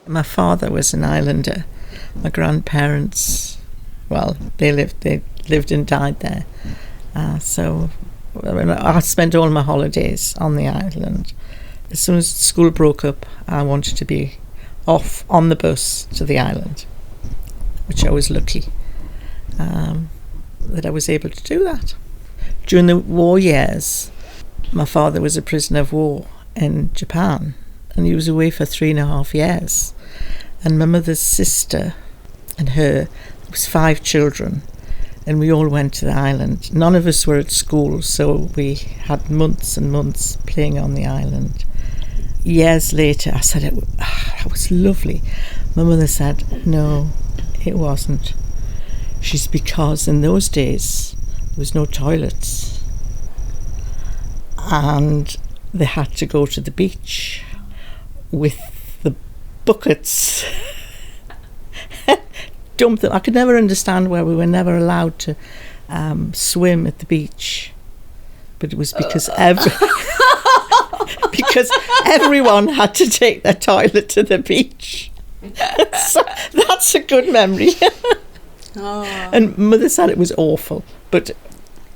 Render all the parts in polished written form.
My father was an islander. My grandparents, well, they lived and died there. So I spent all my holidays on the island. As soon as school broke up, I wanted to be off on the bus to the island, which I was lucky that I was able to do that. During the war years, my father was a prisoner of war in Japan, and he was away for 3.5 years. And my mother's sister and her, there was 5 children, and we all went to the island. None of us were at school, so we had months and months playing on the island. Years later, I said, that was lovely. My mother said, no, it wasn't. She's because in those days, there was no toilets. And they had to go to the beach with the buckets. Dump them. I could never understand why we were never allowed to swim at the beach. But it was because because everyone had to take their toilet to the beach. So that's a good memory. And Mother said it was awful, but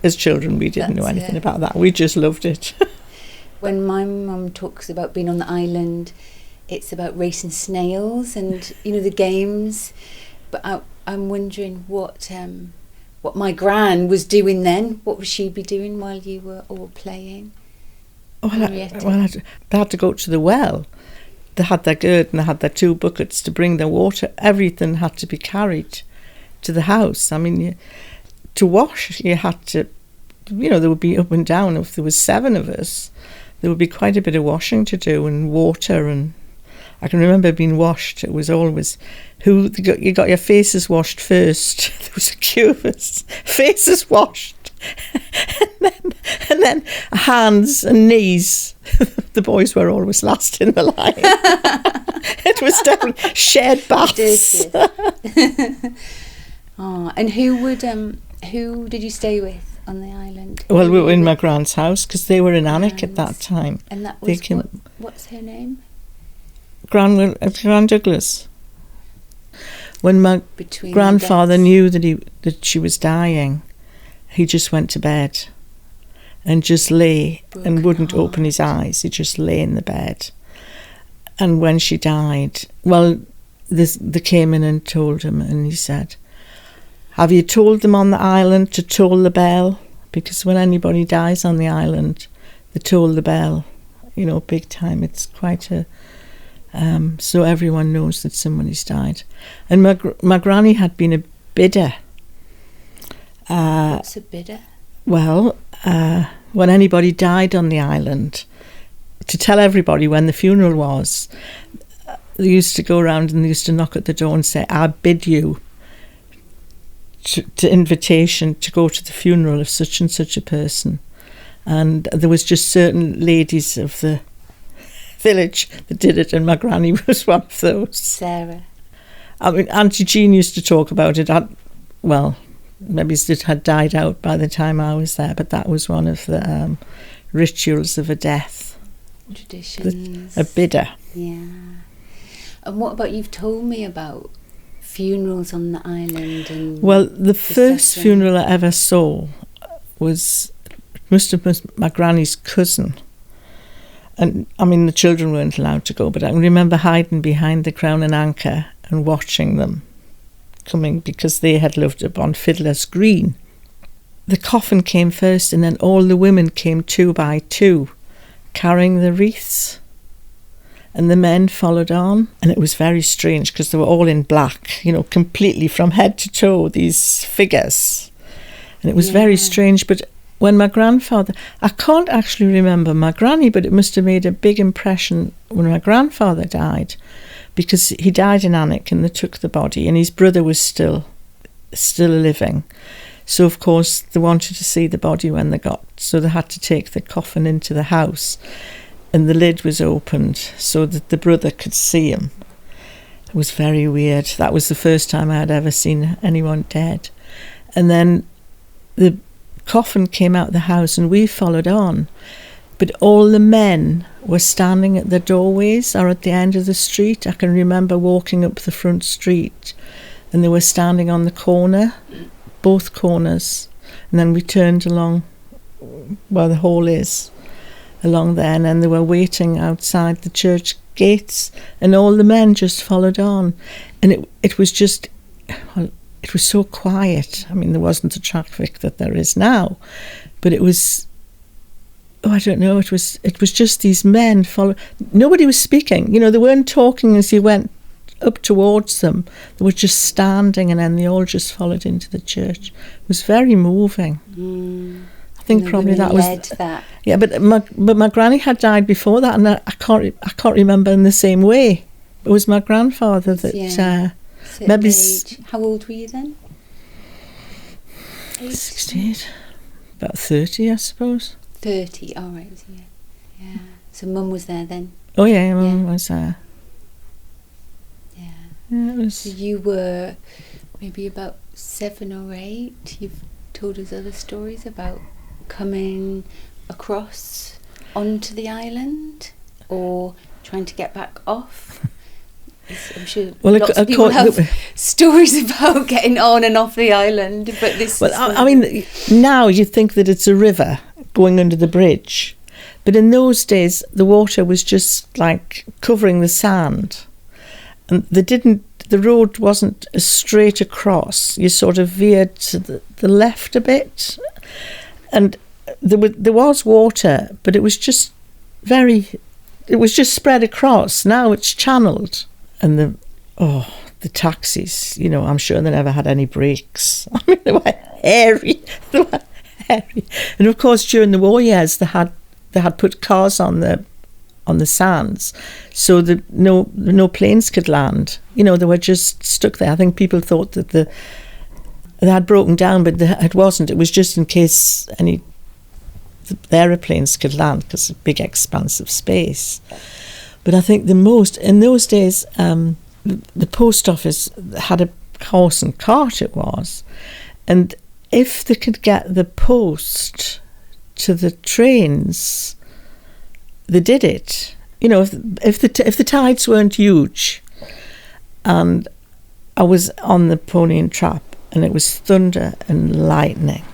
as children we didn't know anything about that. We just loved it. When my mum talks about being on the island, it's about racing snails and the games. But I'm wondering what my gran was doing then. What would she be doing while you were all playing? They had to go to the well. They had their gird and they had their 2 buckets to bring their water. Everything had to be carried to the house. I mean, to wash, you had to, there would be up and down. If there was 7 of us, there would be quite a bit of washing to do, and water. And I can remember being washed. It was always, you got your faces washed first. There was a queue of us, faces washed. and then hands and knees. The boys were always last in the line. It was definitely shared baths. And who did you stay with on the island? Well, we were in my grand's house because they were in Alnwick at that time. And that was what's her name? Gran Douglas. When my grandfather knew that she was dying, he just went to bed and just lay and wouldn't open his eyes. He just lay in the bed. And when she died, they came in and told him, and he said, have you told them on the island to toll the bell? Because when anybody dies on the island, they toll the bell, big time. It's quite a... so everyone knows that somebody's died. And my granny had been a bidder. What's a bidder? Well, when anybody died on the island, to tell everybody when the funeral was, they used to go around and they used to knock at the door and say, I bid you to invitation to go to the funeral of such and such a person. And there was just certain ladies of the village that did it, and my granny was one of those. Sarah. I mean, Auntie Jean used to talk about it. Maybe it had died out by the time I was there, but that was one of the rituals of a death. Traditions. A bidder. Yeah. And what about, you've told me about funerals on the island? And the first funeral I ever saw must have been my granny's cousin. And I mean, the children weren't allowed to go, but I remember hiding behind the Crown and Anchor and watching them coming, because they had lived up on Fiddler's Green. The coffin came first, and then all the women came 2 by 2 carrying the wreaths, and the men followed on. And it was very strange because they were all in black, completely from head to toe, these figures, and it was very strange. But when my grandfather, I can't actually remember my granny, but it must have made a big impression when my grandfather died, because he died in Alnwick and they took the body, and his brother was still living. So of course they wanted to see the body when they so they had to take the coffin into the house, and the lid was opened so that the brother could see him. It was very weird. That was the first time I had ever seen anyone dead. And then the coffin came out of the house and we followed on. But all the men were standing at the doorways or at the end of the street. I can remember walking up the front street and they were standing on the corner, both corners. And then we turned along where the hall is, along there, and then they were waiting outside the church gates, and all the men just followed on. And it was just, well, it was so quiet. I mean, there wasn't the traffic that there is now, but it was, oh, I don't know, it was just these men follow. Nobody was speaking, they weren't talking as you went up towards them. They were just standing, and then they all just followed into the church. It was very moving. I think probably that was that. Yeah, but my granny had died before that, and I can't remember in the same way. It was my grandfather that maybe. How old were you then? 68, about 30, I suppose. 30, all right, yeah. So Mum was there then? Oh yeah, Mum was there. Yeah, it was. So you were maybe about 7 or 8. You've told us other stories about coming across onto the island or trying to get back off. I'm sure lots of people have stories about getting on and off the island, but this. Well, I mean, now you think that it's a river going under the bridge, but in those days the water was just like covering the sand, and the road wasn't as straight across. You sort of veered to the left a bit, and there was water, but it was just spread across. Now it's channeled. And the taxis, I'm sure they never had any brakes. I mean, they were hairy. And of course, during the war years, they had put cars on the sands, so that no planes could land. They were just stuck there. I think people thought that they had broken down, but it wasn't. It was just in case the aeroplanes could land, because it's a big expanse of space. But I think in those days, the post office had a horse and cart, it was. And if they could get the post to the trains, they did it. If the tides weren't huge, and I was on the Pony and Trap, and it was thunder and lightning.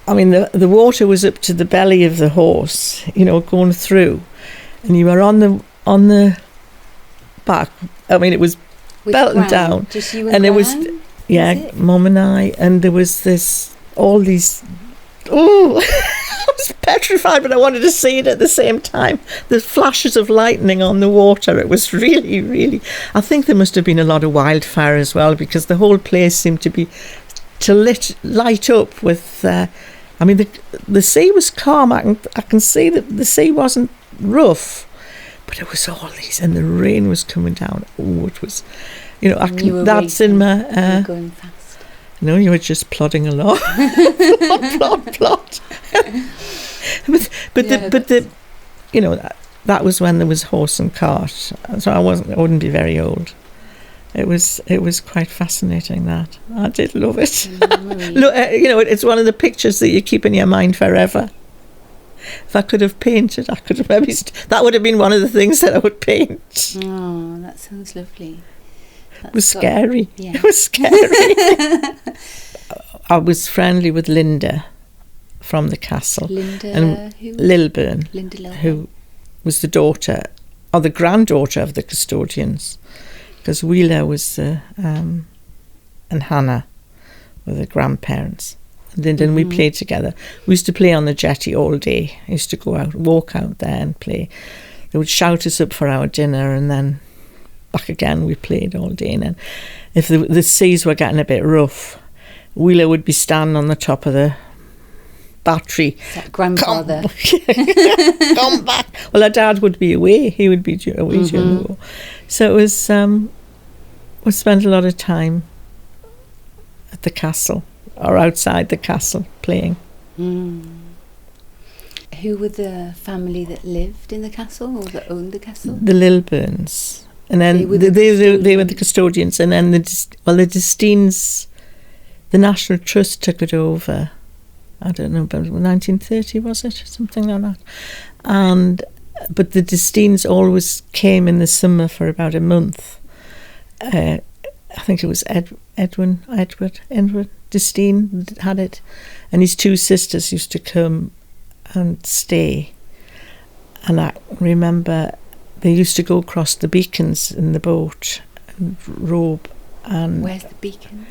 I mean, the water was up to the belly of the horse, going through, and you were on the back. I mean, it was with belting Gran, down, just you and Gran, it was Mum and I, and there was all these. Oh, I was petrified, but I wanted to see it at the same time. The flashes of lightning on the water. It was really, really. I think there must have been a lot of wildfire as well, because the whole place seemed to light up with. I mean, the sea was calm. I can see that the sea wasn't rough. But it was all these, and the rain was coming down. Oh, it was, that's in my. You were going fast. No, you were just plodding along, plod. but that was when there was horse and cart. So I wouldn't be very old. It was quite fascinating. That I did love it. Look, it's one of the pictures that you keep in your mind forever. If I could have painted, I could have maybe. That would have been one of the things that I would paint. Oh, that sounds lovely. It was scary. Yeah. It was scary. I was friendly with Linda from the castle. Linda, and who? Lilburn, Linda Lilburn. who was the daughter or the granddaughter of the custodians, because Wheeler was and Hannah were the grandparents. Linda and we played together. We used to play on the jetty all day. I used to go out, walk out there and play. They would shout us up for our dinner, and then back again. We played all day. And then if the seas were getting a bit rough, Wheeler would be standing on the top of the battery. That grandfather. Come back. Well, our dad would be away. He would be away during the war. So it was, we spent a lot of time at the castle. Or outside the castle playing. Who were the family that lived in the castle or that owned the castle? The Lilburns. And then they were the custodians. And then the Desteens, the National Trust took it over I don't know, about 1930 was it, something like that. But the Desteens always came in the summer for about a month. I think it was Edward Desteen that had it, and his two sisters used to come and stay. And I remember they used to go across the beacons in the boat and robe. And where's the beacon?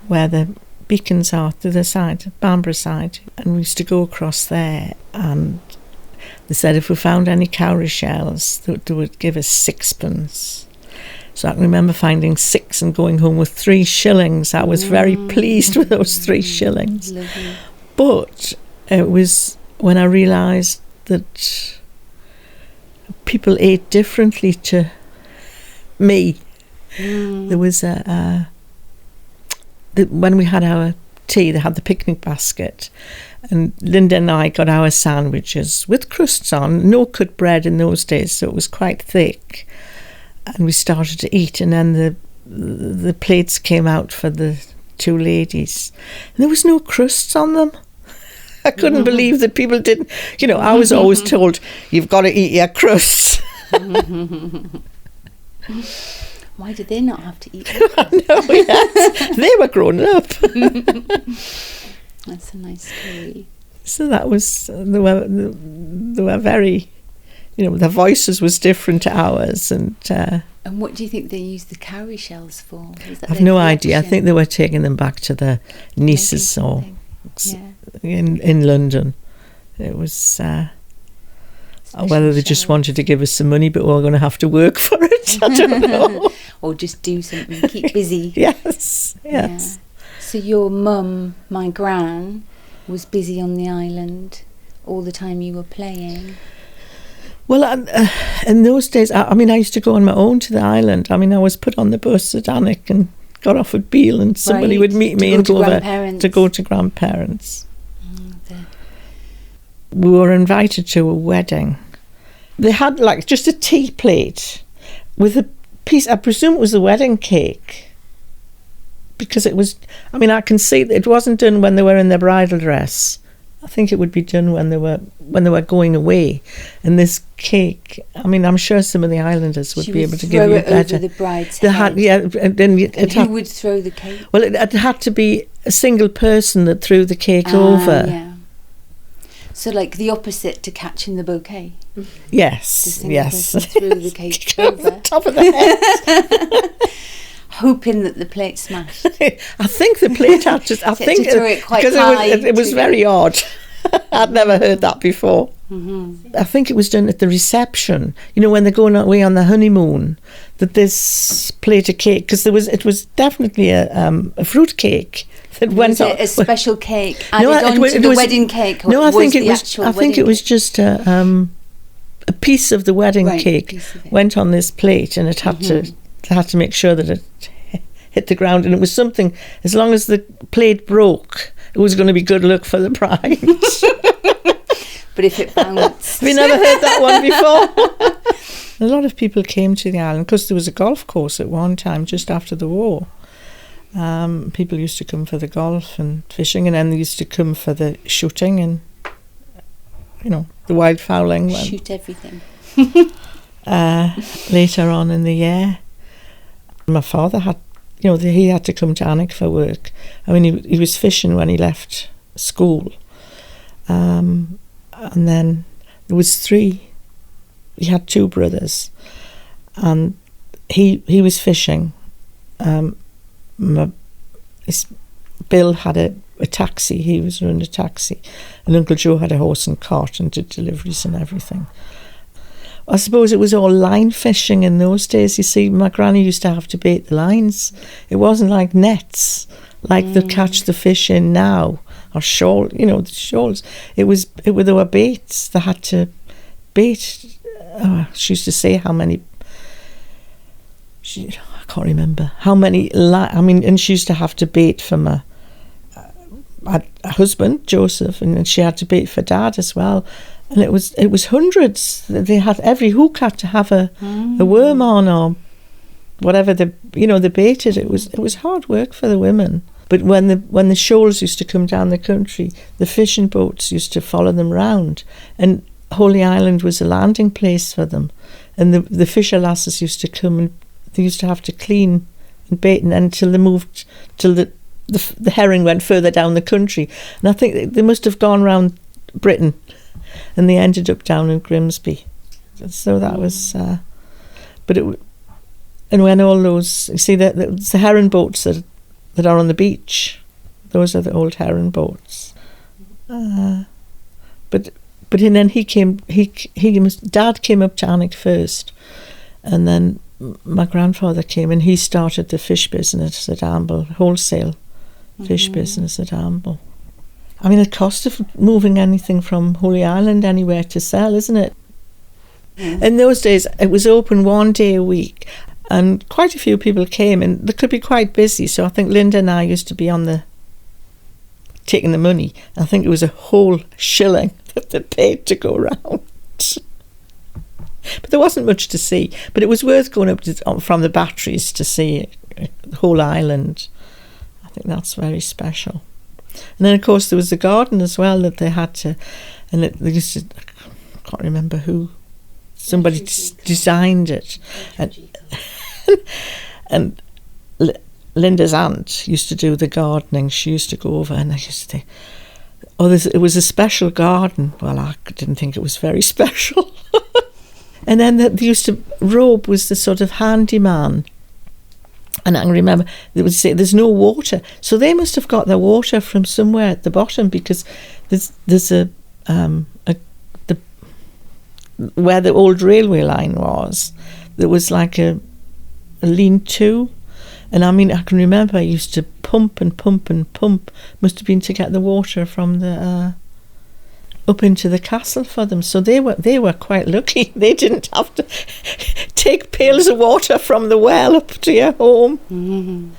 Where the beacons are, to the side, Bamborough side. And we used to go across there, and they said if we found any cowrie shells, they would give us 6pence. So I can remember finding 6 and going home with 3 shillings. I was very pleased with those 3 shillings. Lovely. But it was when I realised that people ate differently to me. There was when we had our tea, they had the picnic basket, and Linda and I got our sandwiches with crusts on, no cut bread in those days, so it was quite thick. And we started to eat, and then the plates came out for the 2 ladies, and there was no crusts on them. I couldn't believe that people didn't. I was always told, you've got to eat your crusts. Why did they not have to eat them? No, yes. They were grown up. That's a nice story. So that was, they were very, their voices was different to ours. And what do you think they used the cowrie shells for? I've no idea. I think they were taking them back to their nieces or in London. It was whether they just wanted to give us some money, but we were going to have to work for it. I don't know. Or just do something, keep busy. Yes. Yeah. So your mum, my gran, was busy on the island all the time you were playing? Well, in those days, I used to go on my own to the island. I was put on the bus at Alnwick and got off at Beale, and somebody would meet me and go over to go to grandparents. We were invited to a wedding. They had just a tea plate with a piece, I presume it was the wedding cake, because it was, I can see that it wasn't done when they were in their bridal dress. I think it would be done when they were going away. And this cake, I'm sure some of the islanders would be able to give you better. Over the bride's head. And then who would throw the cake? Well, it had to be a single person that threw the cake over. Yeah. So like the opposite to catching the bouquet. Yes. Person threw the cake over the top of the head. Hoping that the plate smashed. I think the plate had to. I think to throw it quite because high it was very odd. I'd never heard that before. Mm-hmm. I think it was done at the reception. When they're going away on the honeymoon, that this plate of cake, because it was definitely a fruit cake that went on. A special cake added onto the wedding cake. No, I think it was just a piece of the wedding cake went on this plate, and it had to make sure that it hit the ground, and it was something, as long as the plate broke, it was going to be good luck for the bride. But if it bounced. Have you never heard that one before? A lot of people came to the island because there was a golf course at one time just after the war. People used to come for the golf and fishing, and then they used to come for the shooting and the wildfowling. Shoot everything. Later on in the year, my father had, he had to come to Alnwick for work. He was fishing when he left school, and then there was 3. He had 2 brothers, and he was fishing. Bill had a taxi. He was running a taxi, and Uncle Joe had a horse and cart and did deliveries and everything. I suppose it was all line fishing in those days. You see, my granny used to have to bait the lines. It wasn't like nets, like they catch the fish in now, or shawl. The shawls. There were baits. They had to bait. She used to say how many. I can't remember how many. And she used to have to bait for my husband Joseph, and then she had to bait for Dad as well. And it was hundreds. They had, every hook had to have a worm on, or whatever they baited. It was hard work for the women. But when the shoals used to come down the country, the fishing boats used to follow them round, and Holy Island was a landing place for them. And the fisher lasses used to come, and they used to have to clean and bait, and until they moved, till the herring went further down the country. And I think they must have gone round Britain, and they ended up down in Grimsby. So that was, and when all those, you see, the herring boats that are on the beach, those are the old herring boats. But then Dad came up to Alnwick first, and then my grandfather came, and he started the fish business at Amble, wholesale fish business at Amble. I mean, the cost of moving anything from Holy Island anywhere to sell, isn't it? In those days, it was open 1 day a week, and quite a few people came, and they could be quite busy. So I think Linda and I used to be taking the money. I think it was a whole shilling that they paid to go round. But there wasn't much to see. But it was worth going up from the batteries to see the whole island. I think that's very special. And then, of course, there was the garden as well that they had to, and they used to, I can't remember who, somebody designed it. And Linda's aunt used to do the gardening. She used to go over, and I used to think, it was a special garden. Well, I didn't think it was very special. And then Robe was the sort of handyman. And I can remember they would say there's no water, so they must have got their water from somewhere at the bottom, because there's where the old railway line was, there was like a lean-to, and I mean I can remember I used to pump and pump and pump. Must have been to get the water from the up into the castle for them. So they were quite lucky. They didn't have to take pails of water from the well up to your home.